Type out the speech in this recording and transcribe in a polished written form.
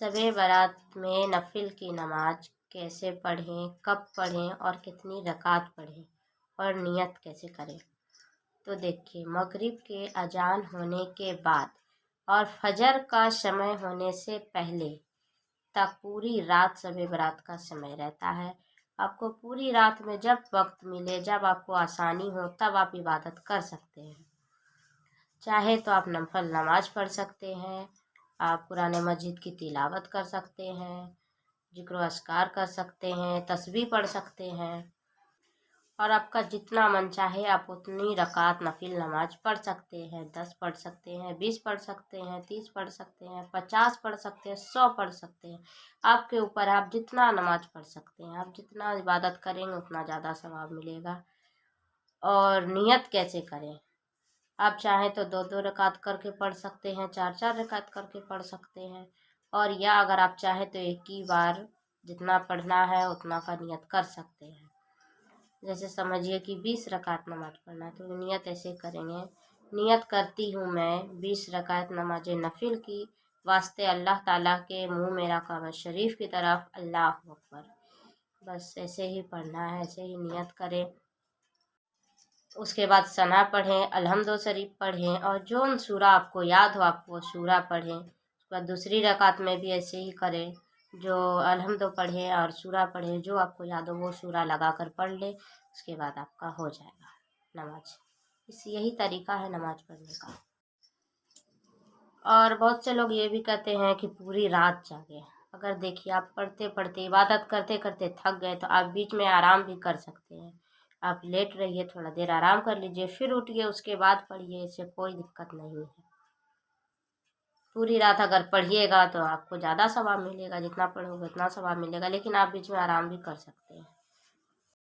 शब-ए बारात में नफिल की नमाज कैसे पढ़ें, कब पढ़ें और कितनी रकात पढ़ें और नियत कैसे करें। तो देखिए, मगरिब के अजान होने के बाद और फजर का समय होने से पहले तक पूरी रात शब-ए बारात का समय रहता है। आपको पूरी रात में जब वक्त मिले, जब आपको आसानी हो, तब आप इबादत कर सकते हैं। चाहे तो आप नफल नमाज पढ़ सकते हैं, आप कुरान मजीद की तिलावत कर सकते हैं, जिक्र अस्कार कर सकते हैं, तस्बीह पढ़ सकते हैं और आपका जितना मन चाहे आप उतनी रकात नफिल नमाज पढ़ सकते हैं। 10 पढ़ सकते हैं, 20 पढ़ सकते हैं, 30 पढ़ सकते हैं, 50 पढ़ सकते हैं, 100 पढ़ सकते हैं। आपके ऊपर, आप जितना नमाज पढ़ सकते हैं, आप जितना इबादत करेंगे उतना ज़्यादा सवाब मिलेगा। और नियत कैसे करें, आप चाहें तो 2-2 रकात करके पढ़ सकते हैं, 4-4 रकात करके पढ़ सकते हैं। और या अगर आप चाहें तो एक ही बार जितना पढ़ना है उतना का नियत कर सकते हैं। जैसे समझिए कि 20 रकात नमाज पढ़ना है तो नियत ऐसे करेंगे, नियत करती हूँ मैं 20 रकात नमाज नफिल की, वास्ते अल्लाह ताला के मुँह मेरा काबा शरीफ की तरफ, अल्लाह अकबर। बस ऐसे ही पढ़ना है, ऐसे ही नियत करें। उसके बाद सना पढ़ें, अलहम्दो शरीफ पढ़ें और जो सूरा आपको याद हो आप वो सूरा पढ़ें। उसके बाद दूसरी रकात में भी ऐसे ही करें, जो अलहम्दो पढ़ें और सूरा पढ़ें, जो आपको याद हो वो सूरा लगा कर पढ़ लें। उसके बाद आपका हो जाएगा नमाज। यही तरीका है नमाज पढ़ने का। और बहुत से लोग ये भी कहते हैं कि पूरी रात जागे। अगर देखिए, आप पढ़ते पढ़ते इबादत करते करते थक गए तो आप बीच में आराम भी कर सकते हैं। आप लेट रहिए, थोड़ा देर आराम कर लीजिए, फिर उठिए, उसके बाद पढ़िए, इससे कोई दिक्कत नहीं है। पूरी रात अगर पढ़िएगा तो आपको ज़्यादा सवाब मिलेगा, जितना पढ़ोगे उतना सवाब मिलेगा, लेकिन आप बीच में आराम भी कर सकते हैं।